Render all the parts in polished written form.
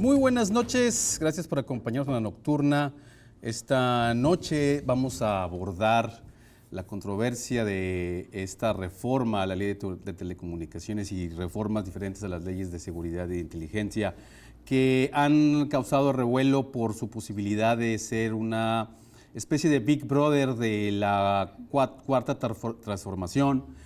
Muy buenas noches, gracias por acompañarnos en la nocturna. Esta noche vamos a abordar la controversia de esta reforma a la ley de telecomunicaciones y reformas diferentes a las leyes de seguridad e inteligencia que han causado revuelo por su posibilidad de ser una especie de Big Brother de la cuarta transformación.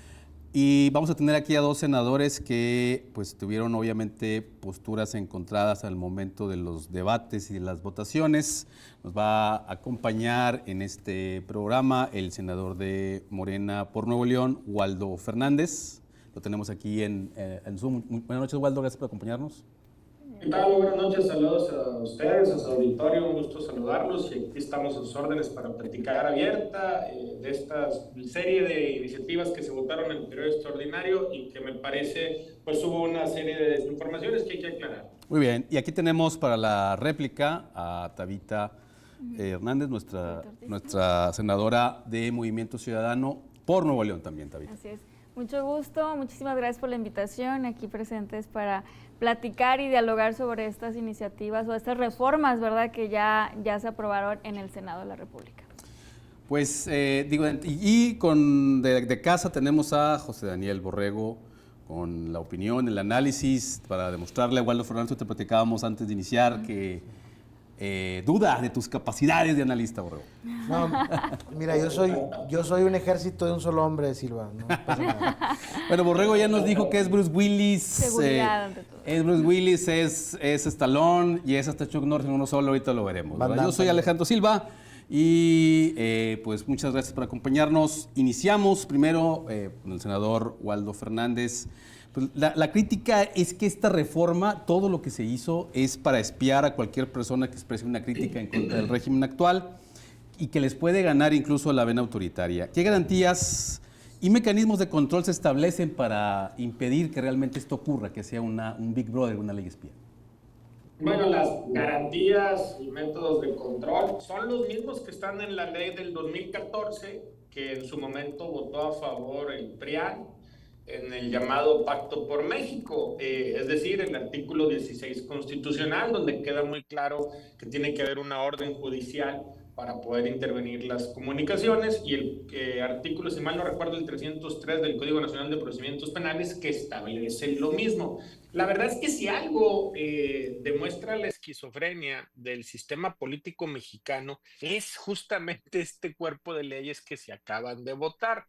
Y vamos a tener aquí a dos senadores que pues tuvieron obviamente posturas encontradas al momento de los debates y de las votaciones. Nos va a acompañar en este programa el senador de Morena por Nuevo León, Waldo Fernández. Lo tenemos aquí en Zoom. Buenas noches, Waldo, gracias por acompañarnos. ¿Qué tal? Buenas noches, saludos a ustedes, a su auditorio, un gusto saludarlos y aquí estamos a sus órdenes para platicar abierta de esta serie de iniciativas que se votaron en el periodo extraordinario y que me parece pues hubo una serie de desinformaciones que hay que aclarar. Muy bien, y aquí tenemos para la réplica a Tabita Hernández, nuestra senadora de Movimiento Ciudadano por Nuevo León también, Tabita. Así es. Mucho gusto, muchísimas gracias por la invitación, aquí presentes para platicar y dialogar sobre estas iniciativas o estas reformas, ¿verdad?, que ya se aprobaron en el Senado de la República. Pues de casa tenemos a José Daniel Borrego con la opinión, el análisis, para demostrarle a Waldo Fernández, te platicábamos antes de iniciar que duda de tus capacidades de analista, Borrego. No, mira, yo soy un ejército de un solo hombre, Silva, no pasa nada. Bueno, Borrego ya nos dijo que es Bruce Willis. Seguridad ante todo. Es Bruce Willis, es Stallone y es hasta Chuck Norris en uno solo, ahorita lo veremos. Yo soy Alejandro Silva y pues muchas gracias por acompañarnos. Iniciamos primero con el senador Waldo Fernández. Pues la crítica es que esta reforma, todo lo que se hizo es para espiar a cualquier persona que exprese una crítica en contra del régimen actual y que les puede ganar incluso la vena autoritaria. ¿Qué garantías y mecanismos de control se establecen para impedir que realmente esto ocurra, que sea un Big Brother, una ley espía? Bueno, las garantías y métodos de control son los mismos que están en la ley del 2014, que en su momento votó a favor el PRIAN, en el llamado Pacto por México, es decir, el artículo 16 constitucional, donde queda muy claro que tiene que haber una orden judicial para poder intervenir las comunicaciones, y el artículo, si mal no recuerdo, el 303 del Código Nacional de Procedimientos Penales, que establece lo mismo. La verdad es que si algo demuestra la esquizofrenia del sistema político mexicano, es justamente este cuerpo de leyes que se acaban de votar.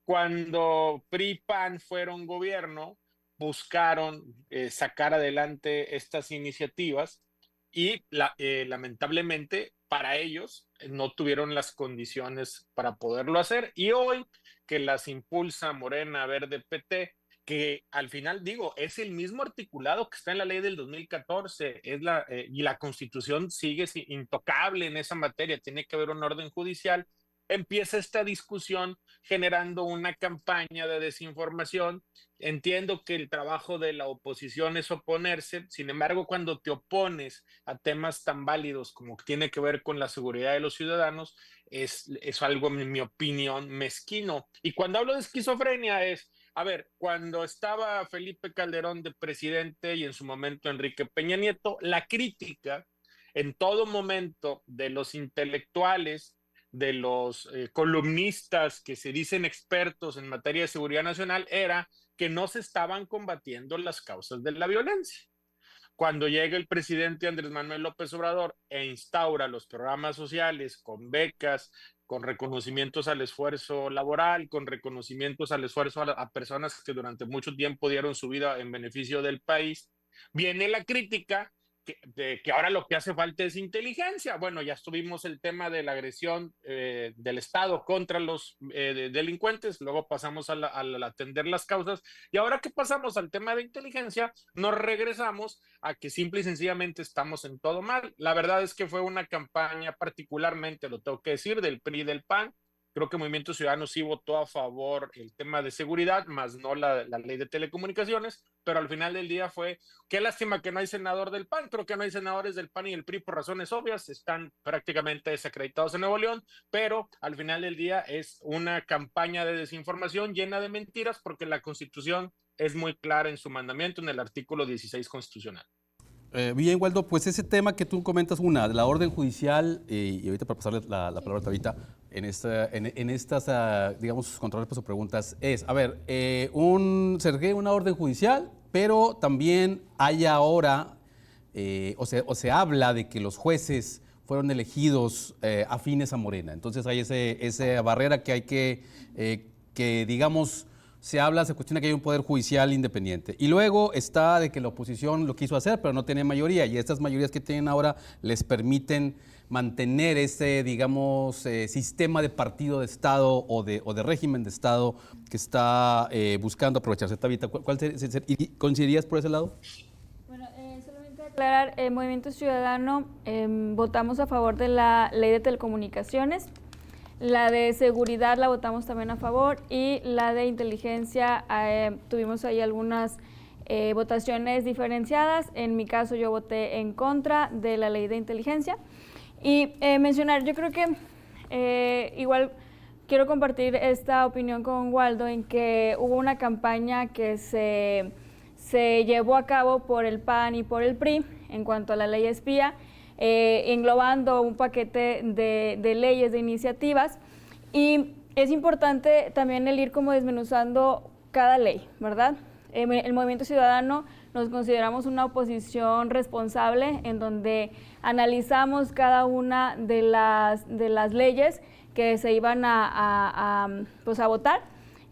Cuando PRI, PAN fueron gobierno, buscaron sacar adelante estas iniciativas y lamentablemente para ellos no tuvieron las condiciones para poderlo hacer. Y hoy que las impulsa Morena, Verde, PT, que al final digo, es el mismo articulado que está en la ley del 2014, y la Constitución sigue intocable en esa materia, tiene que haber un orden judicial. Empieza esta discusión generando una campaña de desinformación. Entiendo que el trabajo de la oposición es oponerse, sin embargo, cuando te opones a temas tan válidos como tiene que ver con la seguridad de los ciudadanos, es algo, en mi opinión, mezquino. Y cuando hablo de esquizofrenia es, a ver, cuando estaba Felipe Calderón de presidente y en su momento Enrique Peña Nieto, la crítica en todo momento de los intelectuales, de los columnistas que se dicen expertos en materia de seguridad nacional era que no se estaban combatiendo las causas de la violencia. Cuando llega el presidente Andrés Manuel López Obrador e instaura los programas sociales con becas, con reconocimientos al esfuerzo laboral, con reconocimientos al esfuerzo a personas que durante mucho tiempo dieron su vida en beneficio del país, viene la crítica que ahora lo que hace falta es inteligencia. Bueno, ya tuvimos el tema de la agresión del Estado contra los delincuentes, luego pasamos a atender las causas, y ahora que pasamos al tema de inteligencia, nos regresamos a que simple y sencillamente estamos en todo mal. La verdad es que fue una campaña particularmente, lo tengo que decir, del PRI y del PAN. Creo que Movimiento Ciudadano sí votó a favor el tema de seguridad, más no la ley de telecomunicaciones, pero al final del día fue, qué lástima que no hay senador del PAN, creo que no hay senadores del PAN y el PRI por razones obvias, están prácticamente desacreditados en Nuevo León, pero al final del día es una campaña de desinformación llena de mentiras porque la Constitución es muy clara en su mandamiento en el artículo 16 constitucional. Bien, Waldo, pues ese tema que tú comentas, de la orden judicial, y ahorita para pasarle la palabra a Tabita, en estas, digamos, contrarrespuestas o preguntas, es, a ver, se requiere una orden judicial, pero también hay ahora, o se habla de que los jueces fueron elegidos afines a Morena. Entonces hay esa barrera que hay que digamos, se cuestiona que hay un poder judicial independiente. Y luego está de que la oposición lo quiso hacer, pero no tenía mayoría. Y estas mayorías que tienen ahora les permiten mantener ese, digamos, sistema de partido de Estado o de régimen de Estado que está buscando aprovecharse. Tabita, ¿coincidirías por ese lado? Bueno, solamente aclarar, Movimiento Ciudadano votamos a favor de la Ley de Telecomunicaciones. La de seguridad la votamos también a favor y la de inteligencia tuvimos ahí algunas votaciones diferenciadas. En mi caso yo voté en contra de la ley de inteligencia. Y mencionar, yo creo que igual quiero compartir esta opinión con Waldo en que hubo una campaña que se llevó a cabo por el PAN y por el PRI en cuanto a la ley espía, englobando un paquete de leyes, de iniciativas, y es importante también el ir como desmenuzando cada ley, ¿verdad? El Movimiento Ciudadano nos consideramos una oposición responsable en donde analizamos cada una de las leyes que se iban pues a votar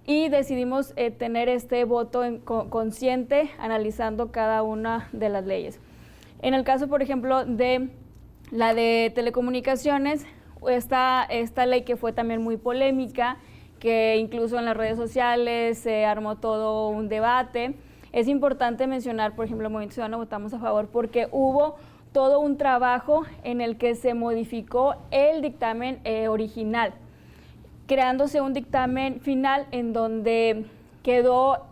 y decidimos tener este voto consciente analizando cada una de las leyes. En el caso, por ejemplo, de la de telecomunicaciones, esta ley que fue también muy polémica, que incluso en las redes sociales se armó todo un debate. Es importante mencionar, por ejemplo, el Movimiento Ciudadano votamos a favor porque hubo todo un trabajo en el que se modificó el dictamen original, creándose un dictamen final en donde quedó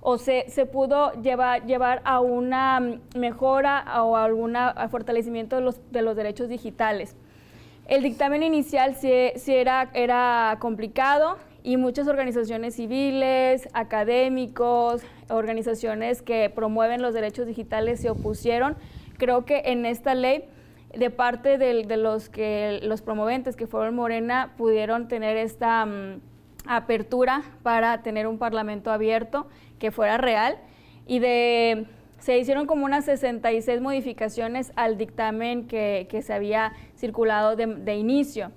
o se pudo llevar a una mejora o a algún fortalecimiento de los derechos digitales. El dictamen inicial sí era complicado y muchas organizaciones civiles, académicos, organizaciones que promueven los derechos digitales se opusieron. Creo que en esta ley, de parte de los promoventes que fueron Morena, pudieron tener esta apertura para tener un parlamento abierto que fuera real y se hicieron como unas 66 modificaciones al dictamen que se había circulado de inicio.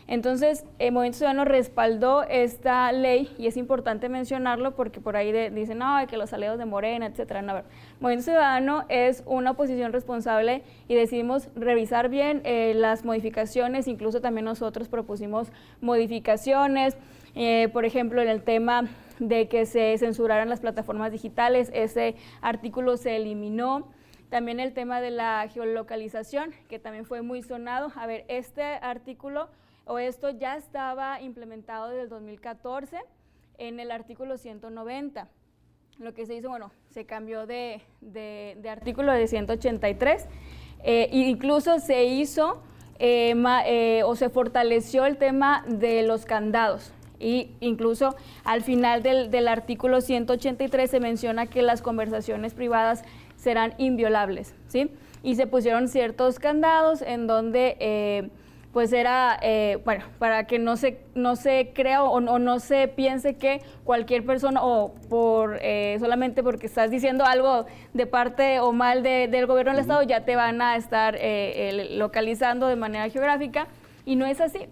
Entonces, el Movimiento Ciudadano respaldó esta ley y es importante mencionarlo porque por ahí dicen, no, que los aliados de Morena, etcétera. No, Movimiento Ciudadano es una oposición responsable y decidimos revisar bien las modificaciones, incluso también nosotros propusimos modificaciones, por ejemplo, en el tema de que se censuraran las plataformas digitales, ese artículo se eliminó. También el tema de la geolocalización, que también fue muy sonado. A ver, este artículo o esto ya estaba implementado desde el 2014 en el artículo 190. Lo que se hizo, bueno, se cambió de artículo de 183 e incluso se hizo o se fortaleció el tema de los candados. Y incluso al final del artículo 183 se menciona que las conversaciones privadas serán inviolables, ¿sí? Y se pusieron ciertos candados en donde pues era, bueno, para que no se crea o no se piense que cualquier persona o solamente porque estás diciendo algo de parte o mal del gobierno del Estado ya te van a estar localizando de manera geográfica y no es así.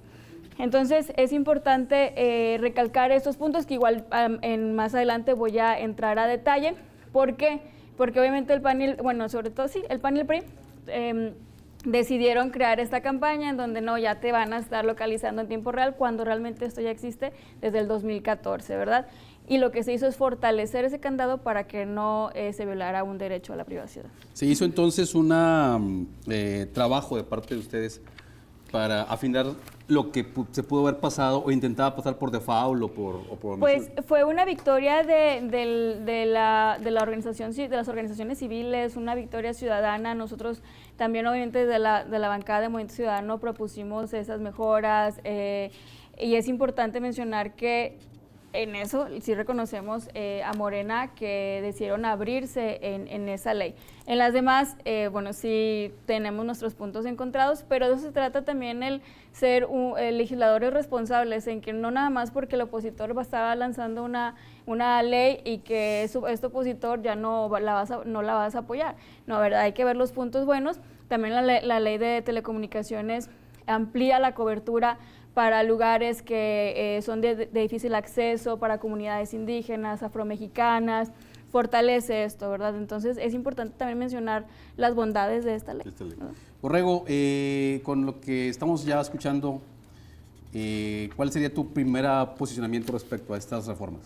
Entonces es importante recalcar estos puntos que igual más adelante voy a entrar a detalle. ¿Por qué? Porque obviamente el PAN, bueno, sobre todo sí, el PAN y el PRI decidieron crear esta campaña en donde no, ya te van a estar localizando en tiempo real cuando realmente esto ya existe desde el 2014, ¿verdad? Y lo que se hizo es fortalecer ese candado para que no se violara un derecho a la privacidad. Se hizo entonces un trabajo de parte de ustedes para afinar lo que se pudo haber pasado o intentaba pasar por default o por omisión. Pues fue una victoria de la organización, de las organizaciones civiles, una victoria ciudadana. Nosotros también obviamente de la bancada de Movimiento Ciudadano propusimos esas mejoras y es importante mencionar que en eso sí reconocemos a Morena que decidieron abrirse en esa ley. En las demás, bueno, sí tenemos nuestros puntos encontrados, pero de eso se trata también el ser legisladores responsables, en que no nada más porque el opositor estaba lanzando una ley y que este opositor ya no la vas a apoyar. No, ¿verdad? Hay que ver los puntos buenos. También la ley de telecomunicaciones amplía la cobertura para lugares que son de difícil acceso, para comunidades indígenas, afromexicanas, fortalece esto, ¿verdad? Entonces es importante también mencionar las bondades de esta ley. Borrego, con lo que estamos ya escuchando, ¿cuál sería tu primer posicionamiento respecto a estas reformas?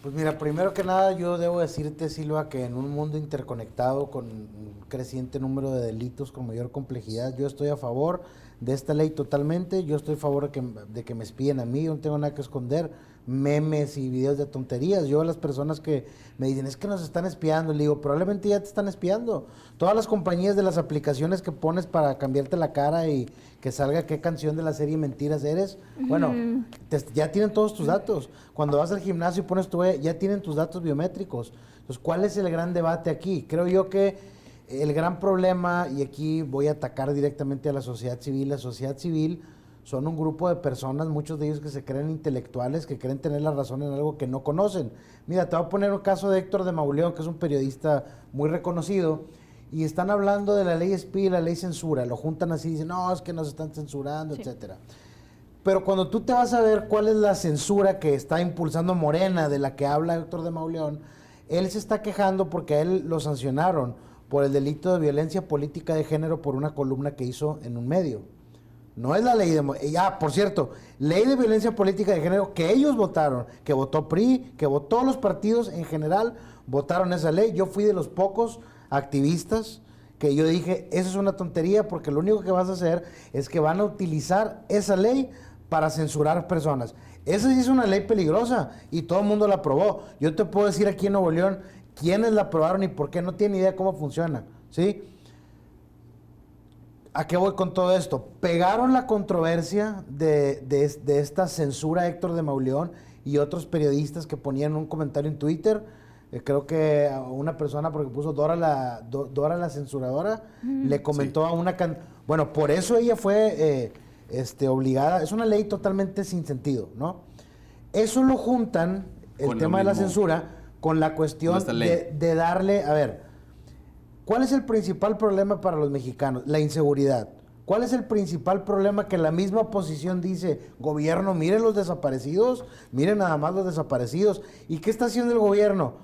Pues mira, primero que nada yo debo decirte, Silva, que en un mundo interconectado con un creciente número de delitos con mayor complejidad, yo estoy a favor de esta ley totalmente. Yo estoy a favor de que me espíen a mí, yo no tengo nada que esconder, memes y videos de tonterías. Yo a las personas que me dicen, es que nos están espiando, le digo, probablemente ya te están espiando. Todas las compañías de las aplicaciones que pones para cambiarte la cara y que salga qué canción de la serie Mentiras eres, bueno, ya tienen todos tus datos. Cuando vas al gimnasio y pones ya tienen tus datos biométricos. Entonces, ¿cuál es el gran debate aquí? Creo yo que el gran problema, y aquí voy a atacar directamente a la sociedad civil son un grupo de personas, muchos de ellos que se creen intelectuales, que creen tener la razón en algo que no conocen. Mira, te voy a poner un caso de Héctor de Mauleón, que es un periodista muy reconocido, y están hablando de la ley espía y la ley censura, lo juntan así y dicen, no, es que nos están censurando, sí, etcétera. Pero cuando tú te vas a ver cuál es la censura que está impulsando Morena, de la que habla Héctor de Mauleón, él se está quejando porque a él lo sancionaron por el delito de violencia política de género por una columna que hizo en un medio. No es la ley de... por cierto, ley de violencia política de género que ellos votaron, que votó PRI, que votó los partidos en general, votaron esa ley. Yo fui de los pocos activistas que yo dije, eso es una tontería porque lo único que vas a hacer es que van a utilizar esa ley para censurar personas. Esa sí es una ley peligrosa y todo el mundo la aprobó. Yo te puedo decir aquí en Nuevo León quiénes la aprobaron y por qué, no tienen idea cómo funciona, ¿sí? ¿A qué voy con todo esto? Pegaron la controversia de esta censura a Héctor de Mauleón y otros periodistas que ponían un comentario en Twitter. Creo que a una persona, porque puso Dora la censuradora, le comentó sí. A una... Bueno, por eso ella fue obligada. Es una ley totalmente sin sentido, ¿no? Eso lo juntan, el tema de la censura, con la cuestión de darle... A ver, ¿cuál es el principal problema para los mexicanos? La inseguridad. ¿Cuál es el principal problema que la misma oposición dice? Gobierno, miren los desaparecidos, miren nada más los desaparecidos. ¿Y qué está haciendo el gobierno?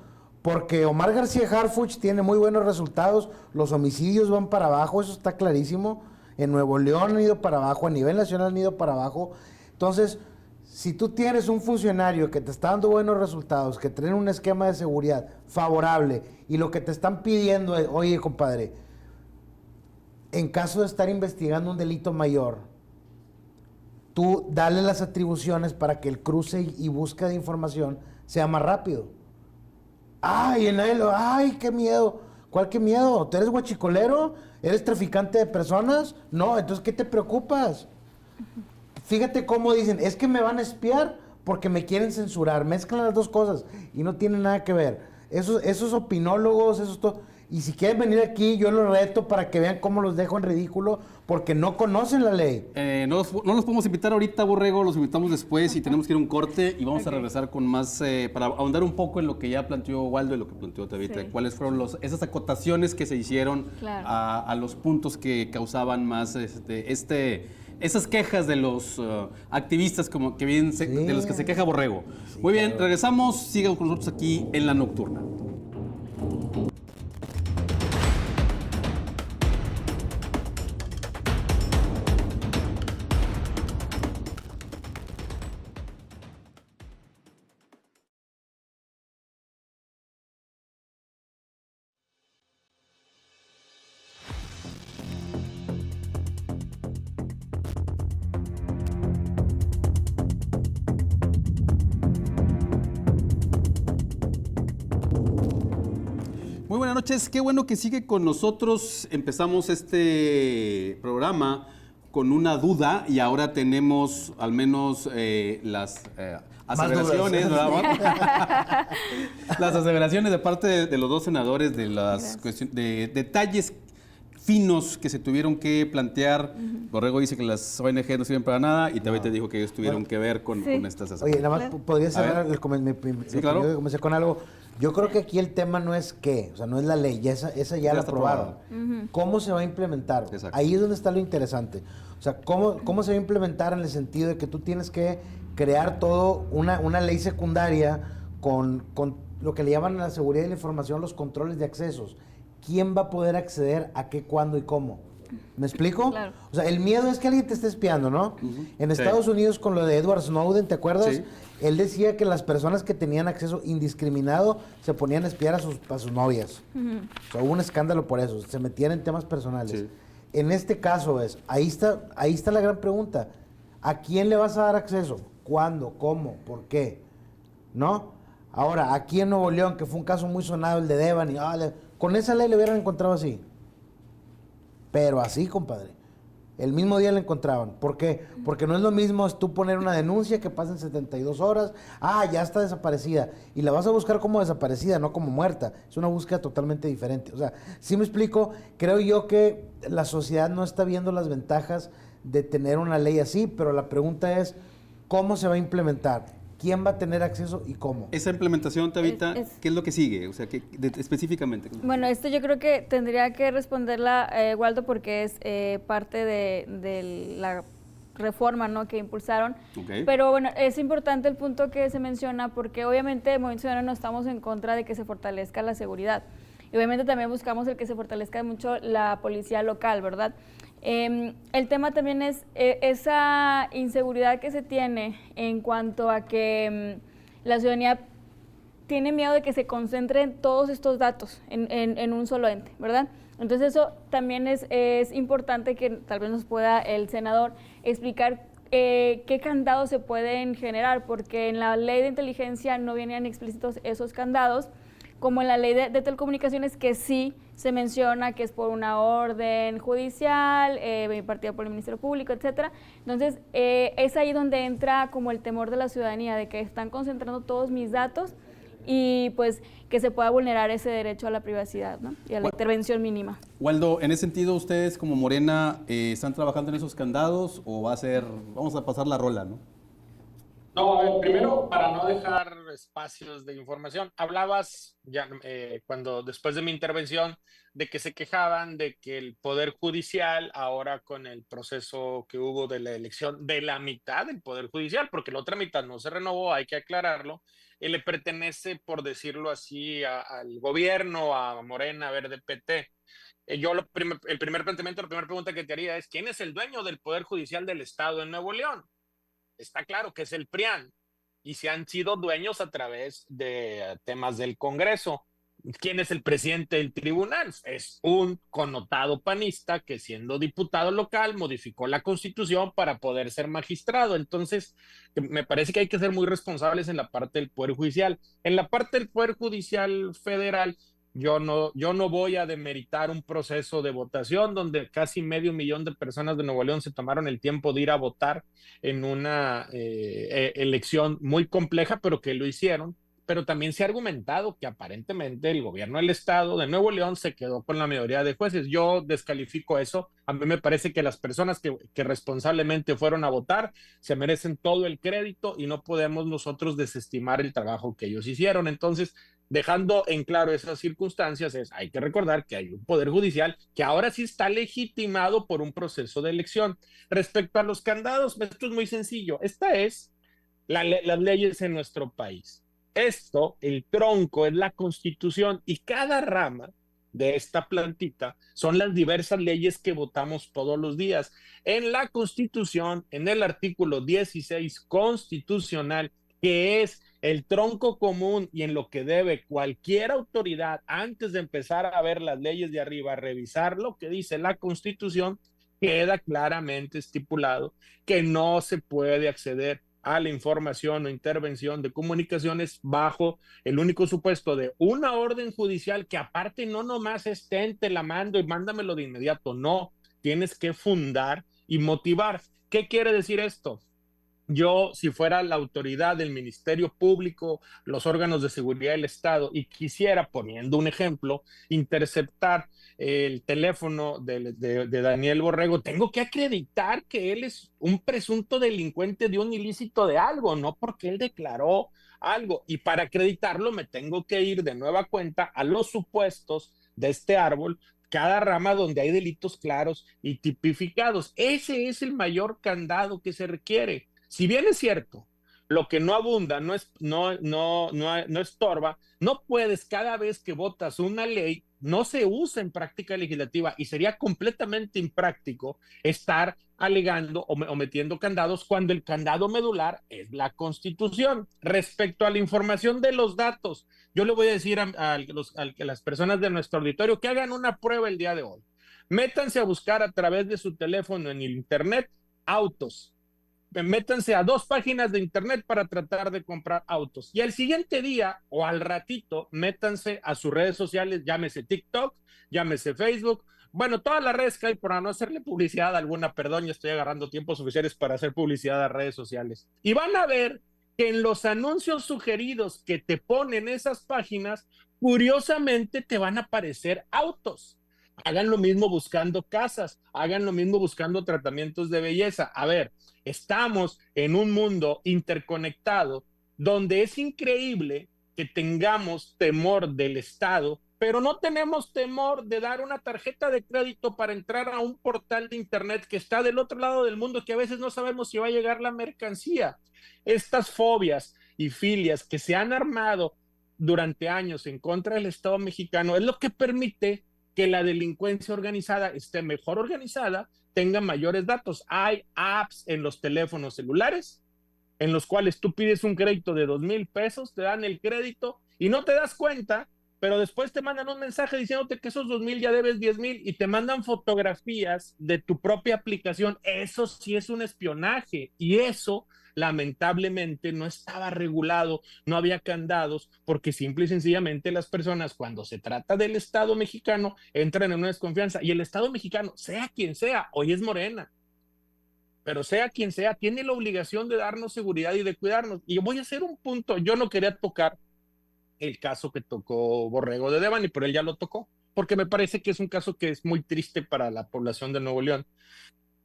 Porque Omar García Harfuch tiene muy buenos resultados, los homicidios van para abajo, eso está clarísimo. En Nuevo León han ido para abajo, a nivel nacional han ido para abajo. Entonces, si tú tienes un funcionario que te está dando buenos resultados, que tiene un esquema de seguridad favorable y lo que te están pidiendo es, oye, compadre, en caso de estar investigando un delito mayor, tú dale las atribuciones para que el cruce y búsqueda de información sea más rápido. ¡Ay, qué miedo! ¿Cuál qué miedo? ¿Tú eres guachicolero? ¿Eres traficante de personas? No, entonces, ¿qué te preocupas? Fíjate cómo dicen, es que me van a espiar porque me quieren censurar. Mezclan las dos cosas y no tienen nada que ver. Esos opinólogos, esos todo. Y si quieren venir aquí, yo los reto para que vean cómo los dejo en ridículo porque no conocen la ley. No los podemos invitar ahorita, Borrego, los invitamos después y tenemos que ir a un corte y vamos a regresar con más, para ahondar un poco en lo que ya planteó Waldo y lo que planteó Tabitha. Sí. ¿Cuáles fueron esas acotaciones que se hicieron a los puntos que causaban más esas quejas de los activistas de los que se queja Borrego? Sí, muy bien, claro. Regresamos, sigan con nosotros aquí en La Nocturna. Muy buenas noches, qué bueno que sigue con nosotros. Empezamos este programa con una duda y ahora tenemos al menos las aseveraciones, ¿verdad? Las aseveraciones de parte de los dos senadores de las de detalles finos que se tuvieron que plantear. Borrego dice que las ONG no sirven para nada y también te dijo que ellos tuvieron que ver con estas aseveraciones. Oye, nada más podría cerrar claro. yo comencé con algo. Yo creo que aquí el tema no es qué, o sea, no es la ley, esa ya la aprobaron. ¿Cómo se va a implementar? Exacto. Ahí es donde está lo interesante. O sea, ¿cómo se va a implementar en el sentido de que tú tienes que crear todo una ley secundaria con lo que le llaman la seguridad de la información, los controles de accesos? ¿Quién va a poder acceder a qué, cuándo y cómo? ¿Me explico? Claro. O sea, el miedo es que alguien te esté espiando, ¿no? En Estados Unidos con lo de Edward Snowden, ¿te acuerdas? Sí. Él decía que las personas que tenían acceso indiscriminado se ponían a espiar a sus novias. O sea, hubo un escándalo por eso, se metían en temas personales. Sí. En este caso ahí está la gran pregunta. ¿A quién le vas a dar acceso? ¿Cuándo? ¿Cómo? ¿Por qué? ¿No? Ahora, aquí en Nuevo León, que fue un caso muy sonado, el de Devani, con esa ley le hubieran encontrado así. Pero así, compadre. El mismo día le encontraban. ¿Por qué? Porque no es lo mismo es tú poner una denuncia que pasen 72 horas. Ya está desaparecida. Y la vas a buscar como desaparecida, no como muerta. Es una búsqueda totalmente diferente. O sea, sí me explico. Creo yo que la sociedad no está viendo las ventajas de tener una ley así, pero la pregunta es, ¿cómo se va a implementar? ¿Quién va a tener acceso y cómo? Esa implementación, Tabitha, ¿qué es lo que sigue? O sea, específicamente. Bueno, esto yo creo que tendría que responderla Waldo, porque es parte de la reforma, ¿no?, que impulsaron. Okay. Pero bueno, es importante el punto que se menciona, porque obviamente Movimiento Ciudadano no estamos en contra de que se fortalezca la seguridad. Y obviamente también buscamos el que se fortalezca mucho la policía local, ¿verdad? El tema también es esa inseguridad que se tiene en cuanto a que la ciudadanía tiene miedo de que se concentren todos estos datos en un solo ente, ¿verdad? Entonces eso también es importante que tal vez nos pueda el senador explicar qué candados se pueden generar, porque en la ley de inteligencia no venían explícitos esos candados, como en la ley de telecomunicaciones, que sí se menciona que es por una orden judicial, impartida por el Ministerio Público, etcétera. Entonces, es ahí donde entra como el temor de la ciudadanía, de que están concentrando todos mis datos y pues que se pueda vulnerar ese derecho a la privacidad, ¿no?, y a la intervención mínima. Waldo, en ese sentido, ¿ustedes como Morena están trabajando en esos candados o vamos a pasar la rola, ¿no? No, a ver, primero, para no dejar espacios de información, hablabas ya después de mi intervención de que se quejaban de que el Poder Judicial, ahora con el proceso que hubo de la elección de la mitad del Poder Judicial, porque la otra mitad no se renovó, hay que aclararlo, le pertenece, por decirlo así, al gobierno, a Morena, Verde, PT. La primera pregunta que te haría es, ¿quién es el dueño del Poder Judicial del Estado en Nuevo León? Está claro que es el PRIAN y se han sido dueños a través de temas del Congreso. ¿Quién es el presidente del tribunal? Es un connotado panista que, siendo diputado local, modificó la Constitución para poder ser magistrado. Entonces, me parece que hay que ser muy responsables en la parte del Poder Judicial. En la parte del Poder Judicial federal, yo no voy a demeritar un proceso de votación donde casi 500,000 de personas de Nuevo León se tomaron el tiempo de ir a votar en una elección muy compleja, pero que lo hicieron. Pero también se ha argumentado que aparentemente el gobierno del estado de Nuevo León se quedó con la mayoría de jueces. Yo descalifico eso. A mí me parece que las personas que responsablemente fueron a votar se merecen todo el crédito y no podemos nosotros desestimar el trabajo que ellos hicieron. Entonces, dejando en claro esas circunstancias, hay que recordar que hay un poder judicial que ahora sí está legitimado por un proceso de elección. Respecto a los candados, esto es muy sencillo. Esta es las leyes en nuestro país. Esto, el tronco, es la Constitución, y cada rama de esta plantita son las diversas leyes que votamos todos los días. En la Constitución, en el artículo 16 constitucional, que es el tronco común y en lo que debe cualquier autoridad, antes de empezar a ver las leyes de arriba, revisar lo que dice la Constitución, queda claramente estipulado que no se puede acceder a la información o intervención de comunicaciones bajo el único supuesto de una orden judicial, que aparte no nomás esté, te la mando y mándamelo de inmediato, no, tienes que fundar y motivar. ¿Qué quiere decir esto? Yo, si fuera la autoridad del Ministerio Público, los órganos de seguridad del Estado, y quisiera, poniendo un ejemplo, interceptar el teléfono de Daniel Borrego, tengo que acreditar que él es un presunto delincuente de un ilícito de algo, no porque él declaró algo. Y para acreditarlo me tengo que ir de nueva cuenta a los supuestos de este árbol, cada rama donde hay delitos claros y tipificados. Ese es el mayor candado que se requiere. Si bien es cierto, lo que no abunda no estorba, no puedes cada vez que votas una ley, no se usa en práctica legislativa y sería completamente impráctico estar alegando o metiendo candados cuando el candado medular es la Constitución. Respecto a la información de los datos, yo le voy a decir a las personas de nuestro auditorio que hagan una prueba el día de hoy. Métanse a buscar a través de su teléfono en el internet autos. Métanse a 2 páginas de internet para tratar de comprar autos. Y al siguiente día o al ratito, métanse a sus redes sociales, llámese TikTok, llámese Facebook, bueno, todas las redes que hay, para no hacerle publicidad alguna, perdón, ya estoy agarrando tiempos suficientes para hacer publicidad a redes sociales. Y van a ver que en los anuncios sugeridos que te ponen esas páginas, curiosamente te van a aparecer autos. Hagan lo mismo buscando casas, hagan lo mismo buscando tratamientos de belleza. A ver, estamos en un mundo interconectado donde es increíble que tengamos temor del Estado, pero no tenemos temor de dar una tarjeta de crédito para entrar a un portal de internet que está del otro lado del mundo, que a veces no sabemos si va a llegar la mercancía. Estas fobias y filias que se han armado durante años en contra del Estado mexicano es lo que permite que la delincuencia organizada esté mejor organizada, tenga mayores datos. Hay apps en los teléfonos celulares en los cuales tú pides un crédito de 2,000 pesos, te dan el crédito y no te das cuenta, pero después te mandan un mensaje diciéndote que esos 2,000 ya debes 10,000 y te mandan fotografías de tu propia aplicación. Eso sí es un espionaje y eso lamentablemente no estaba regulado, no había candados, porque simple y sencillamente las personas, cuando se trata del Estado mexicano, entran en una desconfianza. Y el Estado mexicano, sea quien sea, hoy es Morena, pero sea quien sea, tiene la obligación de darnos seguridad y de cuidarnos. Y voy a hacer un punto, yo no quería tocar el caso que tocó Borrego de Devani, pero él ya lo tocó, porque me parece que es un caso que es muy triste para la población de Nuevo León.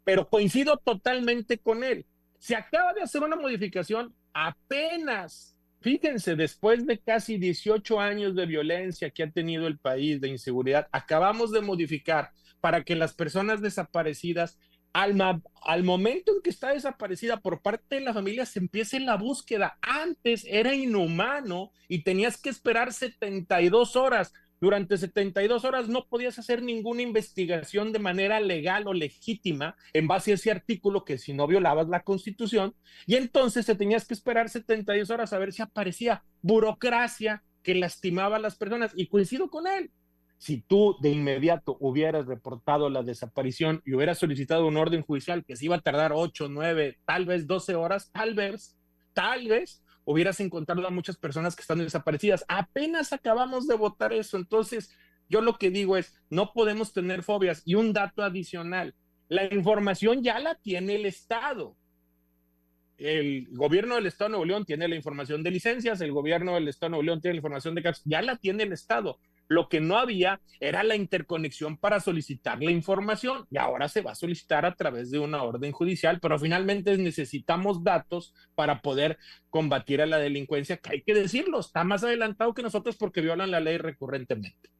Pero coincido totalmente con él. Se acaba de hacer una modificación apenas, fíjense, después de casi 18 años de violencia que ha tenido el país, de inseguridad, acabamos de modificar para que las personas desaparecidas, al momento en que está desaparecida por parte de la familia, se empiece la búsqueda. Antes era inhumano y tenías que esperar 72 horas. Durante 72 horas no podías hacer ninguna investigación de manera legal o legítima en base a ese artículo, que si no violabas la Constitución, y entonces te tenías que esperar 72 horas a ver si aparecía. Burocracia que lastimaba a las personas, y coincido con él. Si tú de inmediato hubieras reportado la desaparición y hubieras solicitado un orden judicial que se iba a tardar 8, 9, tal vez 12 horas, tal vez hubieras encontrado a muchas personas que están desaparecidas. Apenas acabamos de votar eso. Entonces, yo lo que digo es, no podemos tener fobias. Y un dato adicional, la información ya la tiene el Estado. El gobierno del Estado de Nuevo León tiene la información de licencias, el gobierno del Estado de Nuevo León tiene la información de casos, ya la tiene el Estado. Lo que no había era la interconexión para solicitar la información, y ahora se va a solicitar a través de una orden judicial, pero finalmente necesitamos datos para poder combatir a la delincuencia, que hay que decirlo, está más adelantado que nosotros porque violan la ley recurrentemente.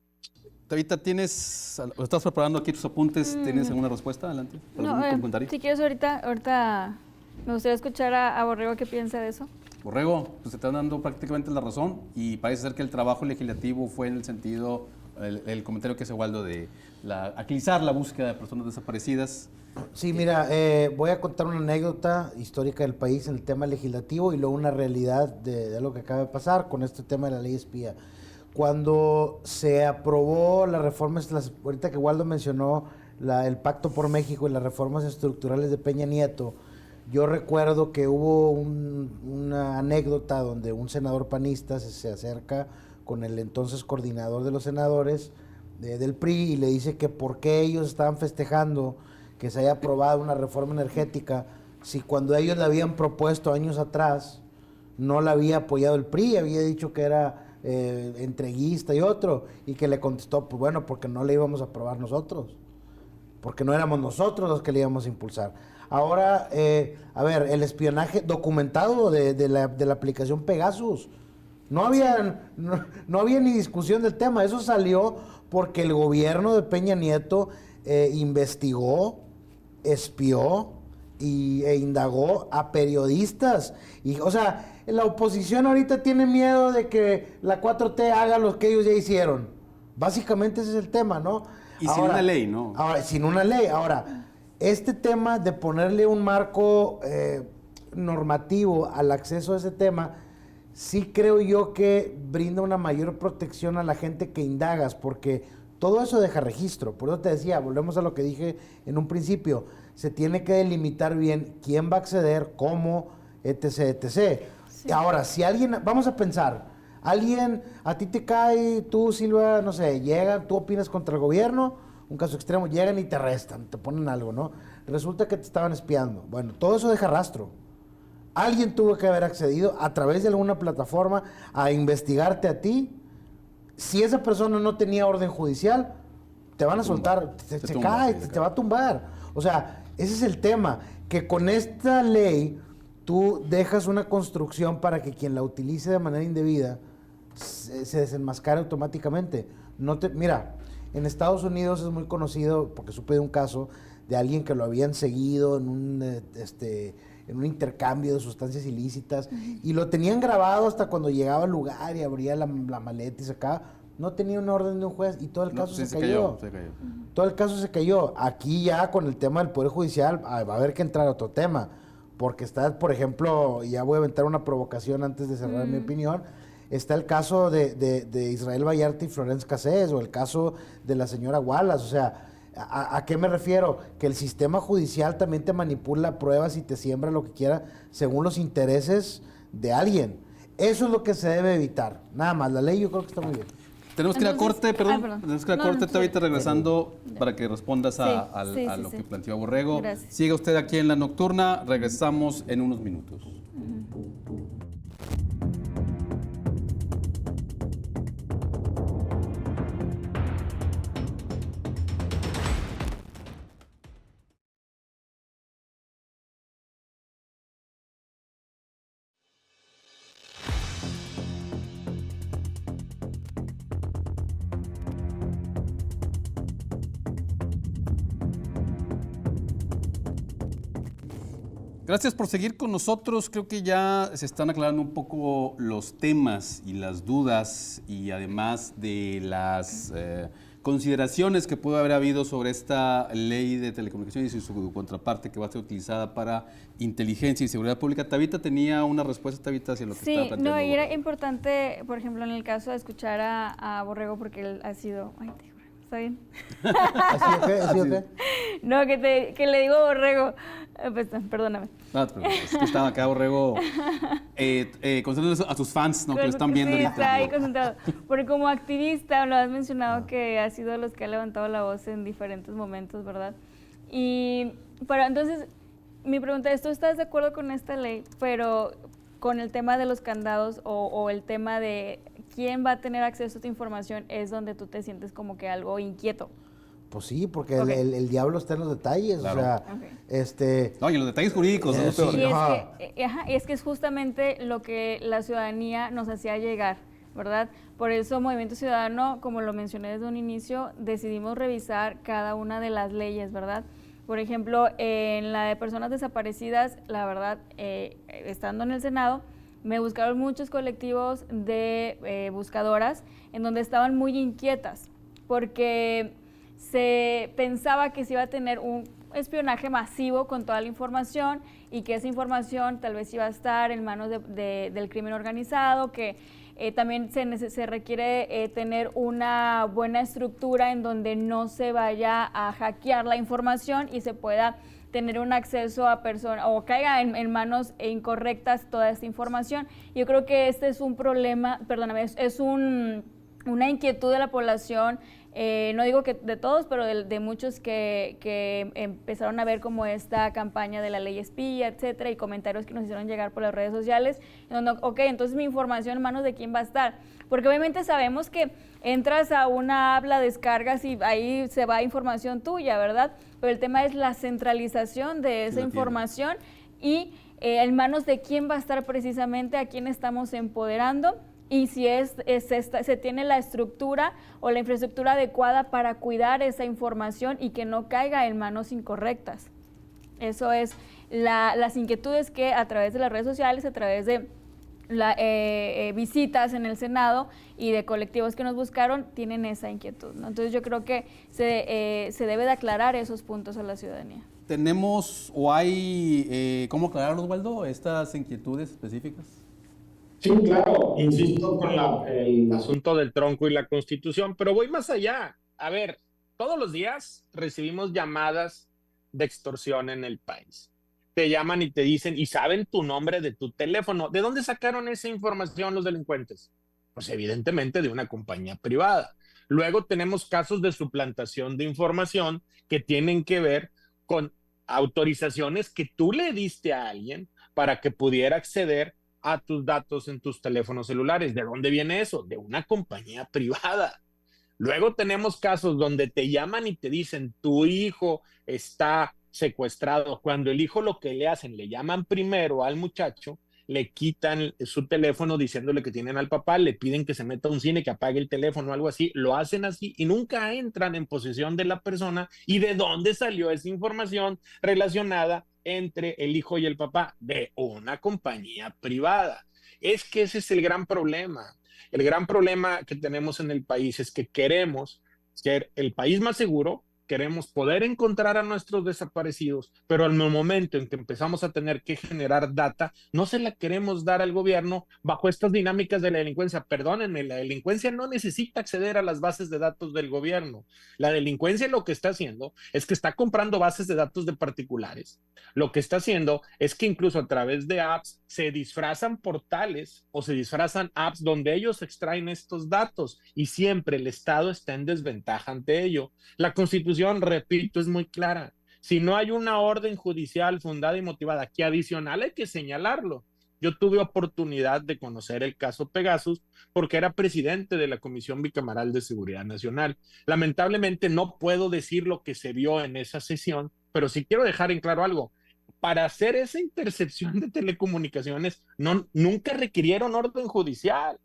Tabita, ¿estás preparando aquí tus apuntes? ¿Tienes alguna respuesta? Adelante. No, comentario? Si quieres ahorita me gustaría escuchar a Borrego qué piensa de eso. Borrego, pues te están dando prácticamente la razón y parece ser que el trabajo legislativo fue en el sentido, el comentario que hace Waldo de agilizar la búsqueda de personas desaparecidas. Sí, mira, voy a contar una anécdota histórica del país en el tema legislativo y luego una realidad de lo que acaba de pasar con este tema de la ley espía. Cuando se aprobó las reformas, ahorita que Waldo mencionó el Pacto por México y las reformas estructurales de Peña Nieto, yo recuerdo que hubo una anécdota donde un senador panista se acerca con el entonces coordinador de los senadores del PRI y le dice que por qué ellos estaban festejando que se haya aprobado una reforma energética si cuando ellos la habían propuesto años atrás no la había apoyado el PRI, había dicho que era entreguista y otro, y que le contestó, pues bueno, porque no le íbamos a aprobar nosotros, porque no éramos nosotros los que le íbamos a impulsar. Ahora, a ver, el espionaje documentado de la aplicación Pegasus, no había ni discusión del tema, eso salió porque el gobierno de Peña Nieto investigó, espió e indagó a periodistas. Y, o sea, la oposición ahorita tiene miedo de que la 4T haga lo que ellos ya hicieron. Básicamente ese es el tema, ¿no? Y sin una ley, ¿no? Ahora, sin una ley. Ahora, este tema de ponerle un marco normativo al acceso a ese tema, sí creo yo que brinda una mayor protección a la gente que indagas, porque todo eso deja registro. Por eso te decía, volvemos a lo que dije en un principio, se tiene que delimitar bien quién va a acceder, cómo, etc., etc. Sí. Ahora, si alguien, vamos a pensar, alguien, a ti te cae, tú, Silva, no sé, llegan, tú opinas contra el gobierno, un caso extremo, llegan y te arrestan, te ponen algo, ¿no? Resulta que te estaban espiando. Bueno, todo eso deja rastro. Alguien tuvo que haber accedido a través de alguna plataforma a investigarte a ti. Si esa persona no tenía orden judicial, te van a soltar, se cae, te va a tumbar. O sea, ese es el tema, que con esta ley tú dejas una construcción para que quien la utilice de manera indebida se desenmascare automáticamente. Mira, en Estados Unidos es muy conocido, porque supe de un caso de alguien que lo habían seguido en un intercambio de sustancias ilícitas, y lo tenían grabado hasta cuando llegaba al lugar y abría la maleta y sacaba. No tenía una orden de un juez y todo el caso se cayó. Todo el caso se cayó. Aquí ya con el tema del Poder Judicial va a haber que entrar a otro tema, porque está, por ejemplo, ya voy a aventar una provocación antes de cerrar mi opinión, está el caso de Israel Vallarta y Florence Cassés, o el caso de la señora Wallace. O sea, ¿a qué me refiero? Que el sistema judicial también te manipula pruebas y te siembra lo que quiera según los intereses de alguien. Eso es lo que se debe evitar. Nada más, la ley yo creo que está muy bien. Tenemos que ir a corte, perdón. Tenemos que ir a corte, ahorita regresando para que respondas a lo que planteó Borrego. Gracias. Siga usted aquí en La Nocturna, regresamos en unos minutos. Gracias por seguir con nosotros. Creo que ya se están aclarando un poco los temas y las dudas, y además de las consideraciones que pudo haber habido sobre esta ley de telecomunicaciones y su contraparte que va a ser utilizada para inteligencia y seguridad pública. Tabita tenía una respuesta, Tabita, hacia lo que estaba planteando. No, y era importante, por ejemplo, en el caso de escuchar a Borrego, porque él ha sido... ¿Está bien? ¿Así o qué? No, que le digo Borrego. Pues, perdóname. No, pero es que estaba acá Borrego concentrando a sus fans, ¿no? Que lo están viendo ahorita. Sí, está ahí concentrado. Porque como activista, lo has mencionado que ha sido de los que ha levantado la voz en diferentes momentos, ¿verdad? Y entonces, mi pregunta es, ¿tú estás de acuerdo con esta ley, pero con el tema de los candados o el tema de quién va a tener acceso a tu información es donde tú te sientes como que algo inquieto? Pues sí, porque el diablo está en los detalles, claro. O sea, No, y en los detalles jurídicos. Es que es justamente lo que la ciudadanía nos hacía llegar, ¿verdad? Por eso Movimiento Ciudadano, como lo mencioné desde un inicio, decidimos revisar cada una de las leyes, ¿verdad? Por ejemplo, en la de personas desaparecidas, la verdad, estando en el Senado, me buscaron muchos colectivos de buscadoras en donde estaban muy inquietas, porque se pensaba que se iba a tener un espionaje masivo con toda la información y que esa información tal vez iba a estar en manos del crimen organizado, que también se requiere tener una buena estructura en donde no se vaya a hackear la información y se pueda tener un acceso a personas o caiga en manos incorrectas toda esta información. Yo creo que este es un problema, perdóname, es una inquietud de la población no digo que de todos, pero de muchos que empezaron a ver como esta campaña de la ley espía, etcétera, y comentarios que nos hicieron llegar por las redes sociales, donde, ok, entonces mi información en manos de quién va a estar, porque obviamente sabemos que entras a una app, la descargas y ahí se va información tuya, ¿verdad? Pero el tema es la centralización de esa información y en manos de quién va a estar precisamente, a quién estamos empoderando y si se tiene la estructura o la infraestructura adecuada para cuidar esa información y que no caiga en manos incorrectas. Eso es las inquietudes que a través de las redes sociales, a través de visitas en el Senado y de colectivos que nos buscaron, tienen esa inquietud, ¿no? Entonces yo creo que se debe de aclarar esos puntos a la ciudadanía. ¿Tenemos o hay cómo aclarar, Osvaldo, estas inquietudes específicas? Sí, claro, insisto con el asunto del tronco y la Constitución, pero voy más allá. A ver, todos los días recibimos llamadas de extorsión en el país. Te llaman y te dicen, y saben tu nombre de tu teléfono. ¿De dónde sacaron esa información los delincuentes? Pues evidentemente de una compañía privada. Luego tenemos casos de suplantación de información que tienen que ver con autorizaciones que tú le diste a alguien para que pudiera acceder a tus datos en tus teléfonos celulares. ¿De dónde viene eso? De una compañía privada. Luego tenemos casos donde te llaman y te dicen, tu hijo está secuestrado. Cuando el hijo lo que le hacen, le llaman primero al muchacho, le quitan su teléfono diciéndole que tienen al papá, le piden que se meta a un cine, que apague el teléfono o algo así, lo hacen así y nunca entran en posesión de la persona. ¿Y de dónde salió esa información relacionada entre el hijo y el papá? De una compañía privada. Es que ese es el gran problema. El gran problema que tenemos en el país es que queremos ser el país más seguro, queremos poder encontrar a nuestros desaparecidos, pero al momento en que empezamos a tener que generar data, no se la queremos dar al gobierno bajo estas dinámicas de la delincuencia. Perdónenme, la delincuencia no necesita acceder a las bases de datos del gobierno. La delincuencia lo que está haciendo es que está comprando bases de datos de particulares. Lo que está haciendo es que incluso a través de apps se disfrazan portales o se disfrazan apps donde ellos extraen estos datos y siempre el Estado está en desventaja ante ello. La Constitución, repito, es muy clara. Si no hay una orden judicial fundada y motivada, que adicional hay que señalarlo. Yo tuve oportunidad de conocer el caso Pegasus porque era presidente de la Comisión Bicameral de Seguridad Nacional. Lamentablemente no puedo decir lo que se vio en esa sesión, pero sí quiero dejar en claro algo. Para hacer esa intercepción de telecomunicaciones, nunca requirieron orden judicial.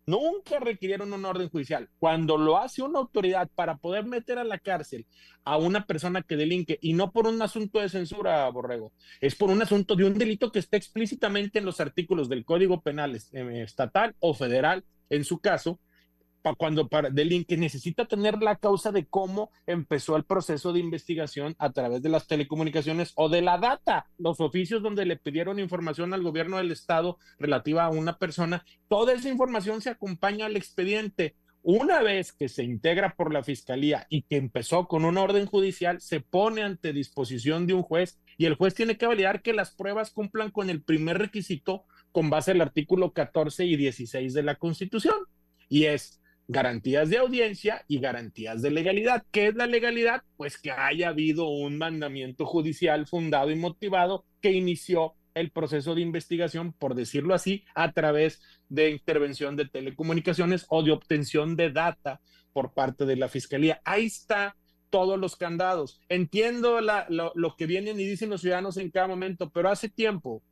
Nunca requirieron una orden judicial. Cuando lo hace una autoridad para poder meter a la cárcel a una persona que delinque, y no por un asunto de censura, Borrego, es por un asunto de un delito que está explícitamente en los artículos del Código Penal estatal o federal, en su caso, cuando delinque necesita tener la causa de cómo empezó el proceso de investigación a través de las telecomunicaciones o de la data, los oficios donde le pidieron información al gobierno del estado relativa a una persona. Toda esa información se acompaña al expediente. Una vez que se integra por la fiscalía y que empezó con una orden judicial, se pone ante disposición de un juez y el juez tiene que validar que las pruebas cumplan con el primer requisito con base al artículo 14 y 16 de la Constitución, y es garantías de audiencia y garantías de legalidad. ¿Qué es la legalidad? Pues que haya habido un mandamiento judicial fundado y motivado que inició el proceso de investigación, por decirlo así, a través de intervención de telecomunicaciones o de obtención de data por parte de la fiscalía. Ahí está todos los candados. Entiendo lo que vienen y dicen los ciudadanos en cada momento, pero hace tiempo,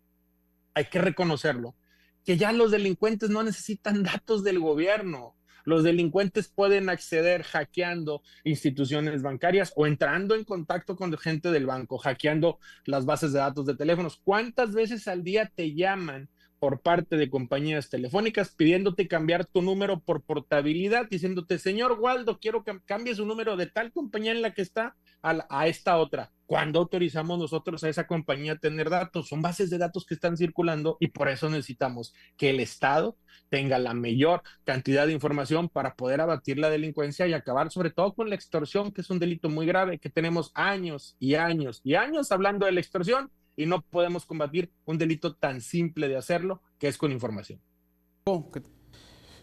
hay que reconocerlo, que ya los delincuentes no necesitan datos del gobierno. Los delincuentes pueden acceder hackeando instituciones bancarias o entrando en contacto con gente del banco, hackeando las bases de datos de teléfonos. ¿Cuántas veces al día te llaman por parte de compañías telefónicas pidiéndote cambiar tu número por portabilidad, diciéndote, señor Waldo, quiero que cambie su número de tal compañía en la que está a esta otra? ¿Cuándo autorizamos nosotros a esa compañía a tener datos? Son bases de datos que están circulando y por eso necesitamos que el Estado tenga la mayor cantidad de información para poder abatir la delincuencia y acabar sobre todo con la extorsión, que es un delito muy grave, que tenemos años y años y años hablando de la extorsión y no podemos combatir un delito tan simple de hacerlo, que es con información.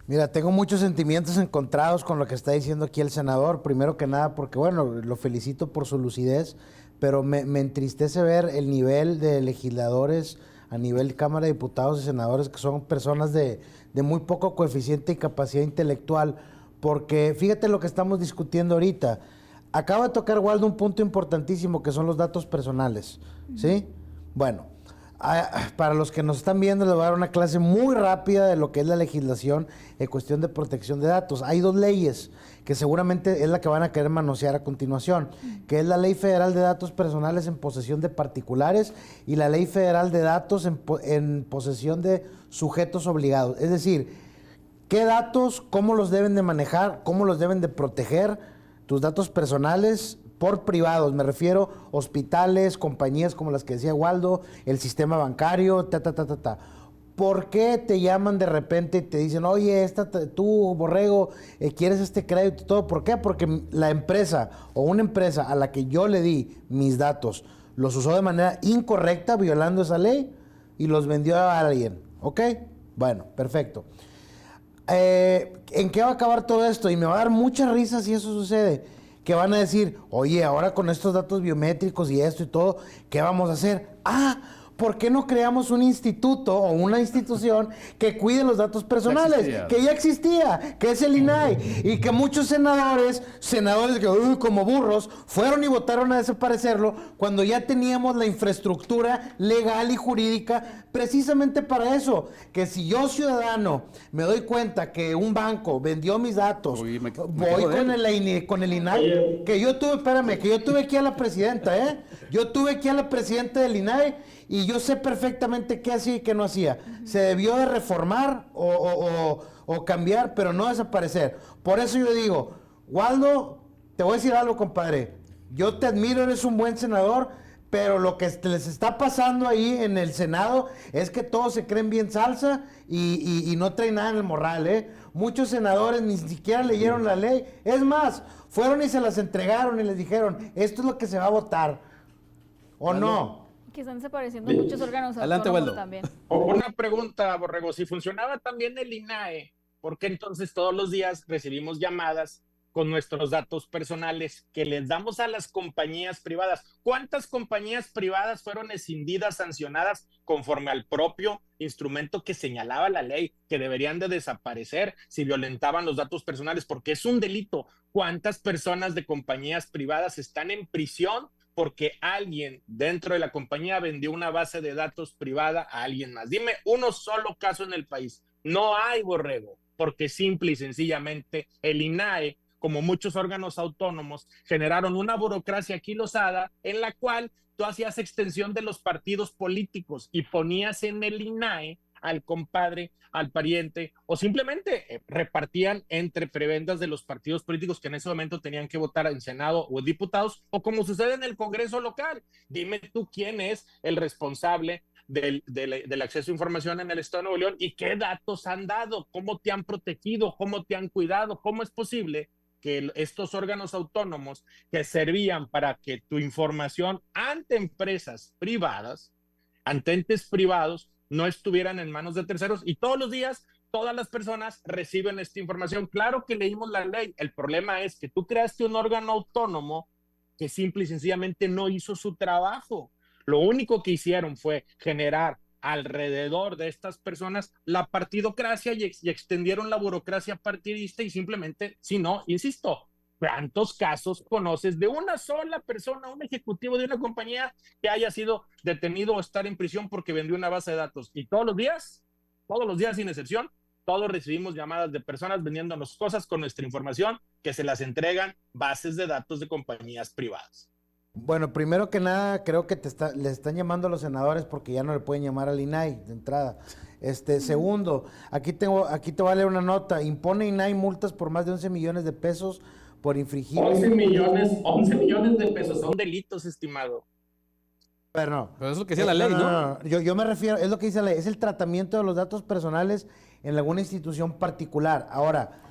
Mira, tengo muchos sentimientos encontrados con lo que está diciendo aquí el senador. Primero que nada, porque bueno, lo felicito por su lucidez, pero me entristece ver el nivel de legisladores a nivel Cámara de Diputados y Senadores, que son personas de muy poco coeficiente y capacidad intelectual, porque fíjate lo que estamos discutiendo ahorita. Acaba de tocar, Waldo, un punto importantísimo, que son los datos personales, ¿sí? Bueno, para los que nos están viendo, les voy a dar una clase muy rápida de lo que es la legislación en cuestión de protección de datos. Hay dos leyes que seguramente es la que van a querer manosear a continuación, que es la Ley Federal de Datos Personales en posesión de particulares y la Ley Federal de Datos en posesión de sujetos obligados. Es decir, qué datos, cómo los deben de manejar, cómo los deben de proteger tus datos personales por privados, me refiero hospitales, compañías como las que decía Waldo, el sistema bancario, ¿Por qué te llaman de repente y te dicen, oye, tú, Borrego, quieres este crédito y todo? ¿Por qué? Porque la empresa o una empresa a la que yo le di mis datos los usó de manera incorrecta, violando esa ley, y los vendió a alguien, ¿ok? Bueno, perfecto. ¿En qué va a acabar todo esto? Y me va a dar mucha risa si eso sucede. Que van a decir, oye, ahora con estos datos biométricos y esto y todo, ¿qué vamos a hacer? ¿Por qué no creamos un instituto o una institución que cuide los datos personales? Que ya existía, que es el INAI. Y que muchos senadores que como burros, fueron y votaron a desaparecerlo cuando ya teníamos la infraestructura legal y jurídica precisamente para eso. Que si yo, ciudadano, me doy cuenta que un banco vendió mis datos, voy con el INAI, que yo tuve aquí a la presidenta, Yo tuve aquí a la presidenta del INAI y yo sé perfectamente qué hacía y qué no hacía. Se debió de reformar o cambiar, pero no desaparecer. Por eso yo digo, Waldo, te voy a decir algo, compadre. Yo te admiro, eres un buen senador, pero lo que les está pasando ahí en el Senado es que todos se creen bien salsa y no traen nada en el morral, Muchos senadores ni siquiera leyeron la ley. Es más, fueron y se las entregaron y les dijeron, esto es lo que se va a votar. ¿O no? Que están desapareciendo muchos órganos Adelante, autónomos Waldo. también. Una pregunta, Borrego. Si funcionaba también el INAE, ¿por qué entonces todos los días recibimos llamadas con nuestros datos personales que les damos a las compañías privadas? ¿Cuántas compañías privadas fueron escindidas, sancionadas conforme al propio instrumento que señalaba la ley, que deberían de desaparecer si violentaban los datos personales? Porque es un delito. ¿Cuántas personas de compañías privadas están en prisión porque alguien dentro de la compañía vendió una base de datos privada a alguien más? Dime uno solo caso en el país. No hay, Borrego, porque simple y sencillamente el INAE, como muchos órganos autónomos, generaron una burocracia quilosada en la cual tú hacías extensión de los partidos políticos y ponías en el INAE al compadre, al pariente, o simplemente repartían entre prebendas de los partidos políticos que en ese momento tenían que votar en Senado o diputados, o como sucede en el Congreso local. Dime tú quién es el responsable del acceso a información en el Estado de Nuevo León y qué datos han dado, cómo te han protegido, cómo te han cuidado. ¿Cómo es posible que estos órganos autónomos que servían para que tu información ante empresas privadas, ante entes privados, no estuvieran en manos de terceros? Y todos los días todas las personas reciben esta información. Claro que leímos la ley. El problema es que tú creaste un órgano autónomo que simple y sencillamente no hizo su trabajo. Lo único que hicieron fue generar alrededor de estas personas la partidocracia y extendieron la burocracia partidista, y simplemente, si no, insisto, ¿cuántos casos conoces de una sola persona, un ejecutivo de una compañía que haya sido detenido o estar en prisión porque vendió una base de datos? Y todos los días sin excepción, todos recibimos llamadas de personas vendiéndonos cosas con nuestra información que se las entregan bases de datos de compañías privadas. Bueno, primero que nada, creo que le están llamando a los senadores porque ya no le pueden llamar al INAI de entrada. Segundo, aquí te voy a leer una nota. Impone INAI multas por más de 11 millones de pesos por infringir... 11 millones de pesos son delitos, estimado. Pero es lo que decía la ley, ¿no? Yo me refiero, es lo que dice la ley, es el tratamiento de los datos personales en alguna institución particular. Ahora,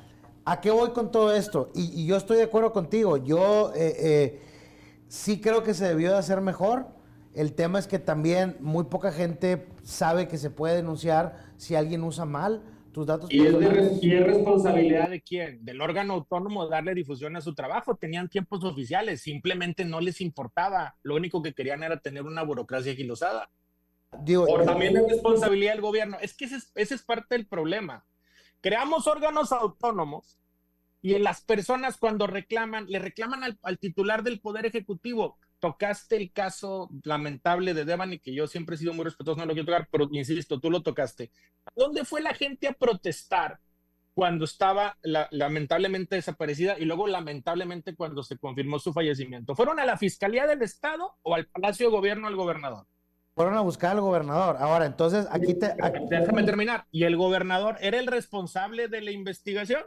¿a qué voy con todo esto? Y yo estoy de acuerdo contigo. Yo sí creo que se debió de hacer mejor. El tema es que también muy poca gente sabe que se puede denunciar si alguien usa mal tus datos ¿Y personales. y es responsabilidad de quién? Del órgano autónomo darle difusión a su trabajo. Tenían tiempos oficiales, simplemente no les importaba. Lo único que querían era tener una burocracia agilizada. Digo, O también es responsabilidad del gobierno. Es que ese es parte del problema. Creamos órganos autónomos y las personas cuando reclaman, le reclaman al titular del Poder Ejecutivo. Tocaste el caso lamentable de Devani, que yo siempre he sido muy respetuoso, no lo quiero tocar, pero insisto, tú lo tocaste. ¿Dónde fue la gente a protestar cuando estaba lamentablemente desaparecida y luego lamentablemente cuando se confirmó su fallecimiento? ¿Fueron a la Fiscalía del Estado o al Palacio de Gobierno al gobernador? fueron a buscar al gobernador. Ahora, entonces, Déjame terminar. ¿Y el gobernador era el responsable de la investigación?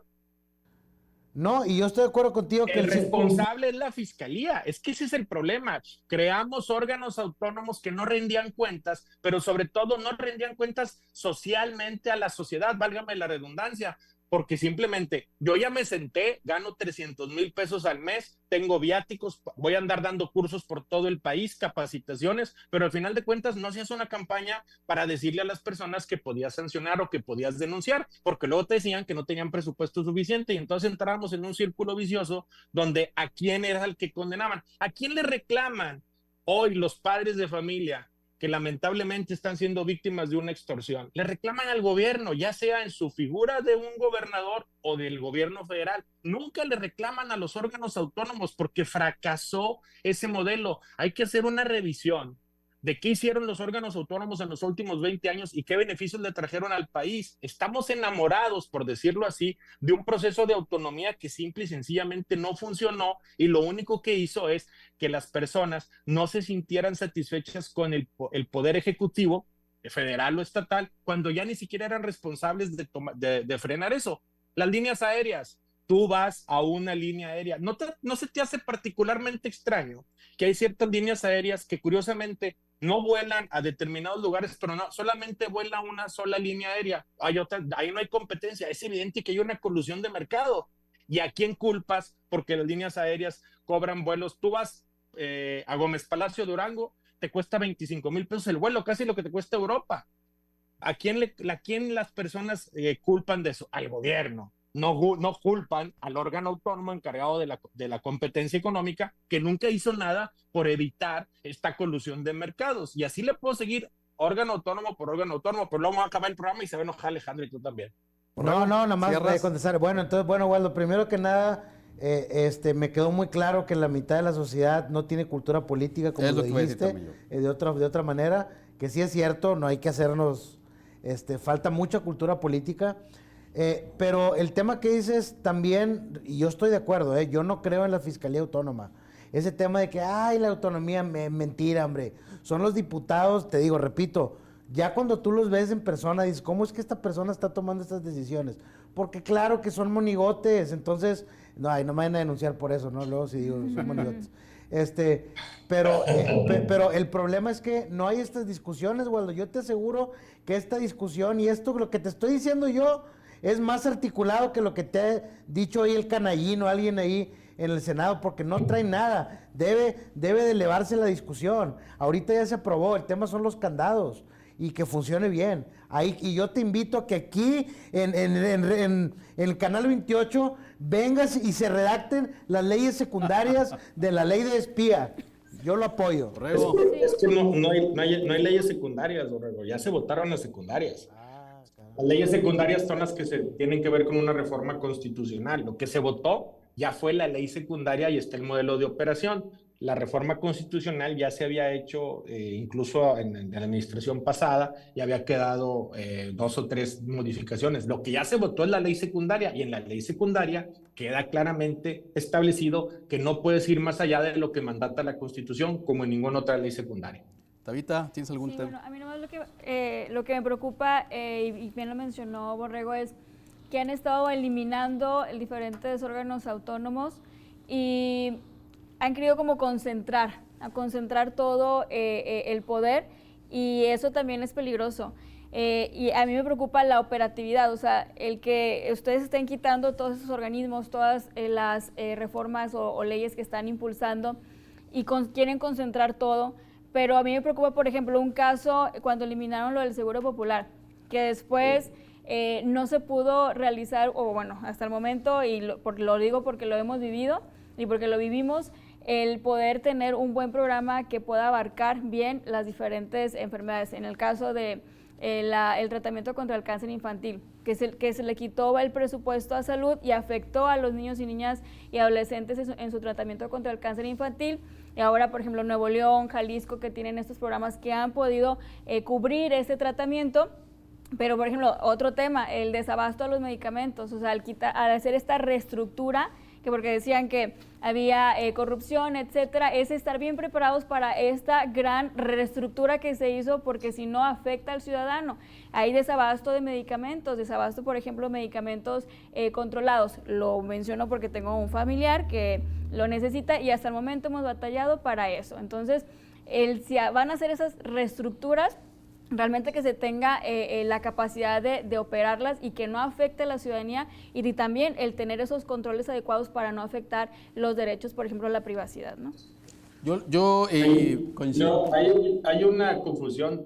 No, y yo estoy de acuerdo contigo que El responsable es la fiscalía. Es que ese es el problema. Creamos órganos autónomos que no rendían cuentas, pero sobre todo no rendían cuentas socialmente a la sociedad, válgame la redundancia, porque simplemente yo ya me senté, gano 300,000 pesos al mes, tengo viáticos, voy a andar dando cursos por todo el país, capacitaciones, pero al final de cuentas no hacías una campaña para decirle a las personas que podías sancionar o que podías denunciar, porque luego te decían que no tenían presupuesto suficiente y entonces entramos en un círculo vicioso donde a quién era el que condenaban, a quién le reclaman hoy los padres de familia que lamentablemente están siendo víctimas de una extorsión. Le reclaman al gobierno, ya sea en su figura de un gobernador o del gobierno federal. Nunca le reclaman a los órganos autónomos porque fracasó ese modelo. Hay que hacer una revisión de qué hicieron los órganos autónomos en los últimos 20 años y qué beneficios le trajeron al país. Estamos enamorados, por decirlo así, de un proceso de autonomía que simple y sencillamente no funcionó y lo único que hizo es que las personas no se sintieran satisfechas con el poder ejecutivo, federal o estatal, cuando ya ni siquiera eran responsables de frenar eso. Las líneas aéreas, tú vas a una línea aérea, no se te hace particularmente extraño que hay ciertas líneas aéreas que curiosamente no vuelan a determinados lugares, pero no, solamente vuela una sola línea aérea. Hay otra, ahí no hay competencia, es evidente que hay una colusión de mercado. ¿Y a quién culpas? Porque las líneas aéreas cobran vuelos. Tú vas a Gómez Palacio, Durango, te cuesta 25,000 pesos el vuelo, casi lo que te cuesta Europa. ¿A quién las personas culpan de eso? Al gobierno. No culpan al órgano autónomo encargado de la competencia económica que nunca hizo nada por evitar esta colusión de mercados. Y así le puedo seguir órgano autónomo, pero luego vamos a acabar el programa y se va a enojar Alejandro y tú también. No, nada más de contestar. Bueno, entonces, Waldo, primero que nada, me quedó muy claro que la mitad de la sociedad no tiene cultura política, como lo dijiste, de otra manera, que sí es cierto, no hay que hacernos, falta mucha cultura política, pero el tema que dices también, y yo estoy de acuerdo, yo no creo en la Fiscalía Autónoma. Ese tema de que, la autonomía, mentira, hombre. Son los diputados, te digo, repito, ya cuando tú los ves en persona, dices, ¿cómo es que esta persona está tomando estas decisiones? Porque claro que son monigotes, entonces, no me vayan a denunciar por eso, ¿no? Luego si digo, son monigotes. Pero el problema es que no hay estas discusiones, Waldo. Yo te aseguro que esta discusión y esto, lo que te estoy diciendo yo, es más articulado que lo que te ha dicho ahí el canallín o alguien ahí en el Senado, porque no trae nada. Debe de elevarse la discusión. Ahorita ya se aprobó, el tema son los candados y que funcione bien. Y yo te invito a que aquí en el Canal 28 vengas y se redacten las leyes secundarias de la ley de espía. Yo lo apoyo. Es que no hay leyes secundarias, Borrego. Ya se votaron las secundarias. Las leyes secundarias son las que se tienen que ver con una reforma constitucional. Lo que se votó ya fue la ley secundaria y está el modelo de operación. La reforma constitucional ya se había hecho incluso en la administración pasada y había quedado 2 o 3 modificaciones. Lo que ya se votó es la ley secundaria y en la ley secundaria queda claramente establecido que no puedes ir más allá de lo que mandata la Constitución como en ninguna otra ley secundaria. Tabita, ¿tienes algún tema? Bueno, a mí nomás lo que me preocupa, y bien lo mencionó Borrego, es que han estado eliminando diferentes órganos autónomos y han querido como concentrar todo el poder, y eso también es peligroso. Y a mí me preocupa la operatividad, o sea, el que ustedes estén quitando todos esos organismos, todas las reformas o leyes que están impulsando y quieren concentrar todo. Pero a mí me preocupa, por ejemplo, un caso cuando eliminaron lo del Seguro Popular, que después no se pudo realizar, o bueno, hasta el momento, y lo digo porque lo hemos vivido y porque lo vivimos, el poder tener un buen programa que pueda abarcar bien las diferentes enfermedades. En el caso de el tratamiento contra el cáncer infantil, que se le quitó el presupuesto a salud y afectó a los niños y niñas y adolescentes en su tratamiento contra el cáncer infantil. Y ahora, por ejemplo, Nuevo León, Jalisco, que tienen estos programas que han podido cubrir este tratamiento. Pero, por ejemplo, otro tema, el desabasto de los medicamentos, o sea, al hacer esta reestructura, que porque decían que había corrupción, etcétera, es estar bien preparados para esta gran reestructura que se hizo, porque si no afecta al ciudadano. Hay desabasto de medicamentos, desabasto, por ejemplo, medicamentos controlados. Lo menciono porque tengo un familiar que lo necesita y hasta el momento hemos batallado para eso. Entonces, si van a hacer esas reestructuras, realmente que se tenga la capacidad de operarlas y que no afecte a la ciudadanía, y también el tener esos controles adecuados para no afectar los derechos, por ejemplo, a la privacidad, ¿no? Yo coincido. Hay una confusión,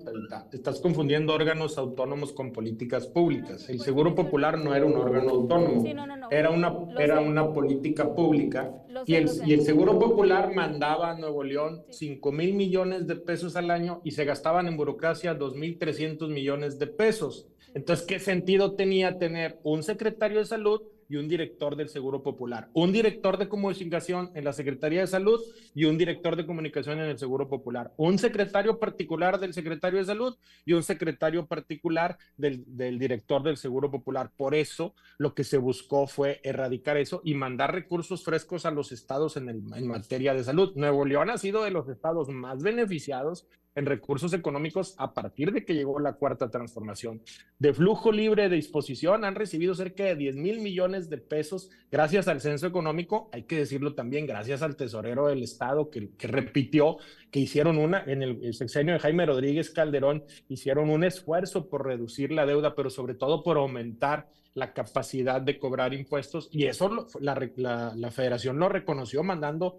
estás confundiendo órganos autónomos con políticas públicas. El Seguro Popular no era un órgano autónomo, Sí, no. era una política pública, y el Seguro Popular mandaba a Nuevo León 5,000 millones de pesos al año y se gastaban en burocracia 2,300 millones de pesos. Entonces, ¿qué sentido tenía tener un secretario de salud y un director del Seguro Popular, un director de comunicación en la Secretaría de Salud y un director de comunicación en el Seguro Popular, un secretario particular del secretario de Salud y un secretario particular del director del Seguro Popular? Por eso lo que se buscó fue erradicar eso y mandar recursos frescos a los estados en materia de salud. Nuevo León ha sido de los estados más beneficiados en recursos económicos a partir de que llegó la Cuarta Transformación. De flujo libre de disposición han recibido cerca de 10,000 millones de pesos gracias al censo económico, hay que decirlo también, gracias al tesorero del estado que repitió que hicieron en el sexenio de Jaime Rodríguez Calderón, hicieron un esfuerzo por reducir la deuda, pero sobre todo por aumentar la capacidad de cobrar impuestos, y eso la federación lo reconoció mandando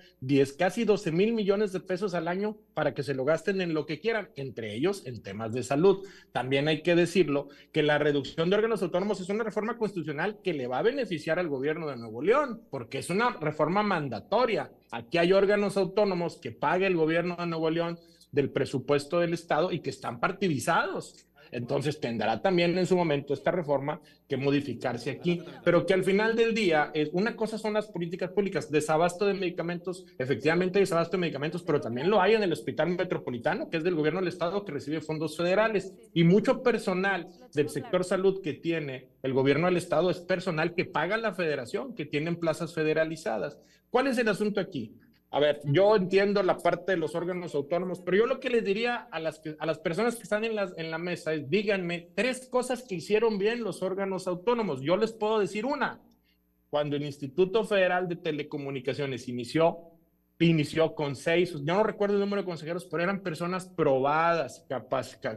casi 12,000 millones de pesos al año para que se lo gasten en lo que quieran, entre ellos en temas de salud. También hay que decirlo que la reducción de órganos autónomos es una reforma constitucional que le va a beneficiar al gobierno de Nuevo León, porque es una reforma mandatoria. Aquí hay órganos autónomos que paga el gobierno de Nuevo León del presupuesto del estado y que están partidizados. Entonces tendrá también en su momento esta reforma que modificarse aquí, pero que al final del día, una cosa son las políticas públicas, desabasto de medicamentos, efectivamente hay desabasto de medicamentos, pero también lo hay en el Hospital Metropolitano, que es del gobierno del estado, que recibe fondos federales, y mucho personal del sector salud que tiene el gobierno del estado es personal que paga la federación, que tienen plazas federalizadas. ¿Cuál es el asunto aquí? A ver, yo entiendo la parte de los órganos autónomos, pero yo lo que les diría a las personas que están en la mesa es, díganme 3 cosas que hicieron bien los órganos autónomos. Yo les puedo decir una. Cuando el Instituto Federal de Telecomunicaciones inició con 6, yo no recuerdo el número de consejeros, pero eran personas probadas,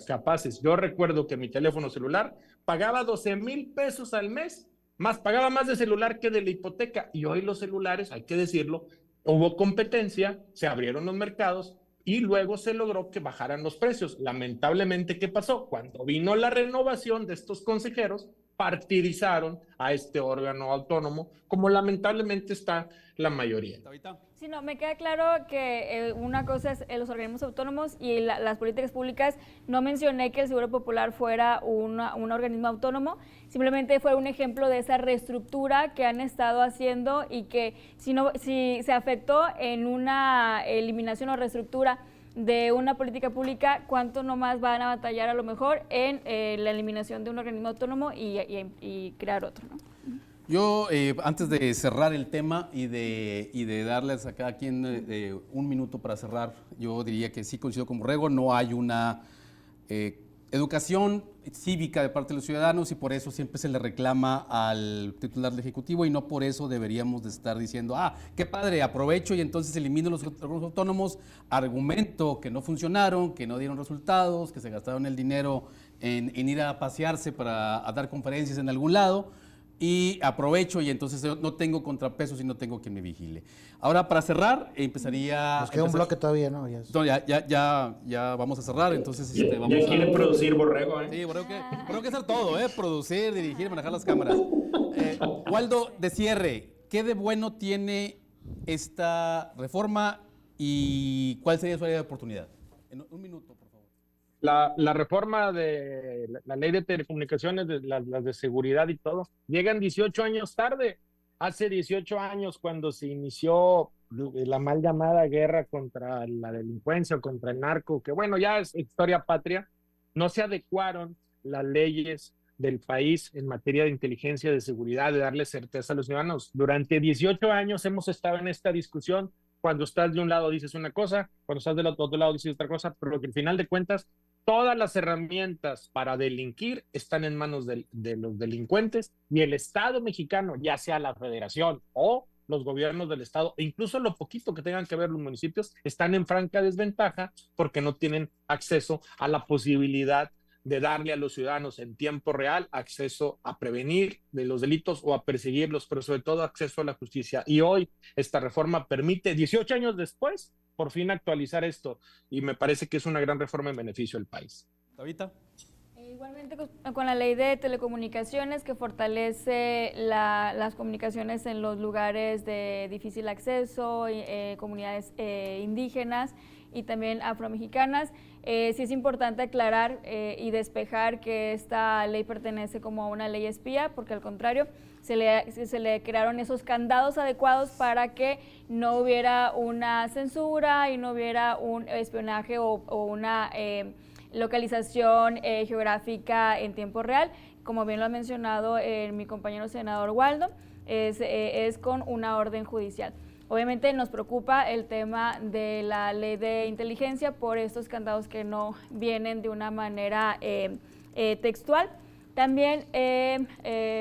capaces. Yo recuerdo que mi teléfono celular pagaba 12,000 pesos al mes, pagaba más de celular que de la hipoteca, y hoy los celulares, hay que decirlo, hubo competencia, se abrieron los mercados y luego se logró que bajaran los precios. Lamentablemente, ¿qué pasó? Cuando vino la renovación de estos consejeros, partidizaron a este órgano autónomo, como lamentablemente está la mayoría. Sí, no, me queda claro que una cosa es los organismos autónomos y las políticas públicas. No mencioné que el Seguro Popular fuera un organismo autónomo, simplemente fue un ejemplo de esa reestructura que han estado haciendo y que si se afectó en una eliminación o reestructura de una política pública, ¿cuánto nomás van a batallar a lo mejor en la eliminación de un organismo autónomo y crear otro, ¿no? Yo, antes de cerrar el tema y de darles a cada quien un minuto para cerrar, yo diría que sí coincido con Borrego, no hay una educación cívica de parte de los ciudadanos y por eso siempre se le reclama al titular del Ejecutivo y no por eso deberíamos de estar diciendo, qué padre, aprovecho y entonces elimino los órganos autónomos, argumento que no funcionaron, que no dieron resultados, que se gastaron el dinero en ir a pasearse a dar conferencias en algún lado. y aprovecho y entonces no tengo contrapesos y no tengo quien me vigile. Ahora, para cerrar, empezaría... Nos queda un bloque todavía, ¿no? No, ya vamos a cerrar, entonces vamos Ya a... quiere producir Borrego, ¿eh? Sí, Borrego que hacer todo, producir, dirigir, manejar las cámaras. Waldo, de cierre, ¿qué de bueno tiene esta reforma y cuál sería su área de oportunidad? En un minuto, por favor. La reforma de la ley de telecomunicaciones, las de seguridad y todo, llegan 18 años tarde. Hace 18 años, cuando se inició la mal llamada guerra contra la delincuencia o contra el narco, que bueno, ya es historia patria, no se adecuaron las leyes del país en materia de inteligencia, de seguridad, de darle certeza a los ciudadanos. Durante 18 años hemos estado en esta discusión. Cuando estás de un lado dices una cosa, cuando estás del otro lado dices otra cosa, pero que al final de cuentas todas las herramientas para delinquir están en manos de los delincuentes, y el Estado mexicano, ya sea la Federación o los gobiernos del Estado, e incluso lo poquito que tengan que ver los municipios, están en franca desventaja porque no tienen acceso a la posibilidad de darle a los ciudadanos en tiempo real acceso a prevenir de los delitos o a perseguirlos, pero sobre todo acceso a la justicia. Y hoy esta reforma permite, 18 años después, por fin actualizar esto, y me parece que es una gran reforma en beneficio del país. ¿Tabita? Igualmente con la ley de telecomunicaciones, que fortalece las comunicaciones en los lugares de difícil acceso, comunidades indígenas y también afromexicanas. Sí es importante aclarar y despejar que esta ley pertenece como a una ley espía, porque al contrario, se le crearon esos candados adecuados para que no hubiera una censura y no hubiera un espionaje o una localización geográfica en tiempo real. Como bien lo ha mencionado mi compañero senador Waldo, es con una orden judicial. Obviamente nos preocupa el tema de la ley de inteligencia por estos candados que no vienen de una manera textual. También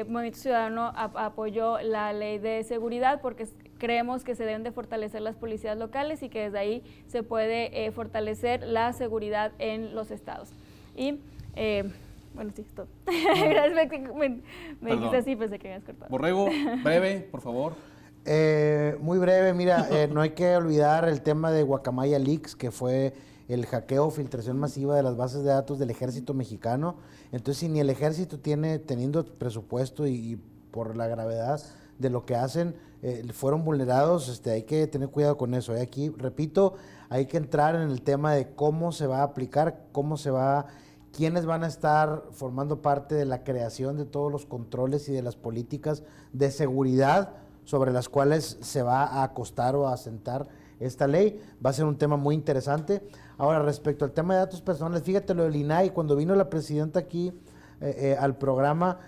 Movimiento Ciudadano apoyó la ley de seguridad porque creemos que se deben de fortalecer las policías locales y que desde ahí se puede fortalecer la seguridad en los estados. Y bueno, sí, es todo. Gracias, me dijiste así, pensé que me habías cortado. Borrego, breve, por favor. Muy breve, mira, no hay que olvidar el tema de Guacamaya Leaks, que fue el hackeo o filtración masiva de las bases de datos del ejército mexicano. Entonces, si ni el ejército teniendo presupuesto y por la gravedad de lo que hacen, fueron vulnerados, hay que tener cuidado con eso. Aquí, repito, hay que entrar en el tema de cómo se va a aplicar, quiénes van a estar formando parte de la creación de todos los controles y de las políticas de seguridad sobre las cuales se va a acostar o a asentar esta ley. Va a ser un tema muy interesante. Ahora, respecto al tema de datos personales, fíjate lo del INAI, cuando vino la presidenta aquí al programa,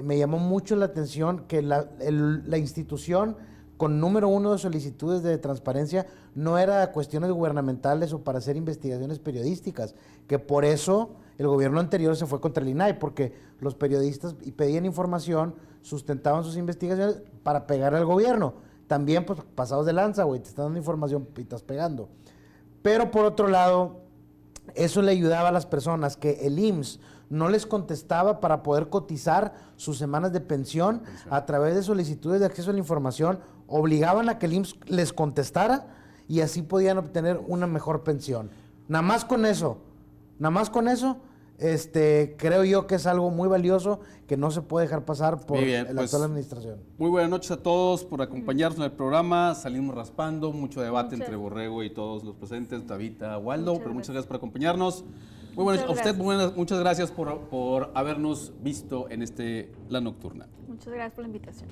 me llamó mucho la atención que la institución con número 1 de solicitudes de transparencia no era cuestiones gubernamentales o para hacer investigaciones periodísticas, que por eso el gobierno anterior se fue contra el INAI, porque los periodistas pedían información, sustentaban sus investigaciones para pegar al gobierno. También, pues, pasados de lanza, güey, te están dando información y estás pegando. Pero por otro lado, eso le ayudaba a las personas que el IMSS no les contestaba para poder cotizar sus semanas de pensión a través de solicitudes de acceso a la información, obligaban a que el IMSS les contestara y así podían obtener una mejor pensión. Nada más con eso, creo yo que es algo muy valioso que no se puede dejar pasar por la actual administración. Muy buenas noches a todos por acompañarnos en el programa. Salimos raspando, mucho debate entre Borrego y todos los presentes, Tabita, Waldo, muchas gracias por acompañarnos. Muy buenas, a usted muchas gracias por habernos visto en La Nocturna. Muchas gracias por la invitación.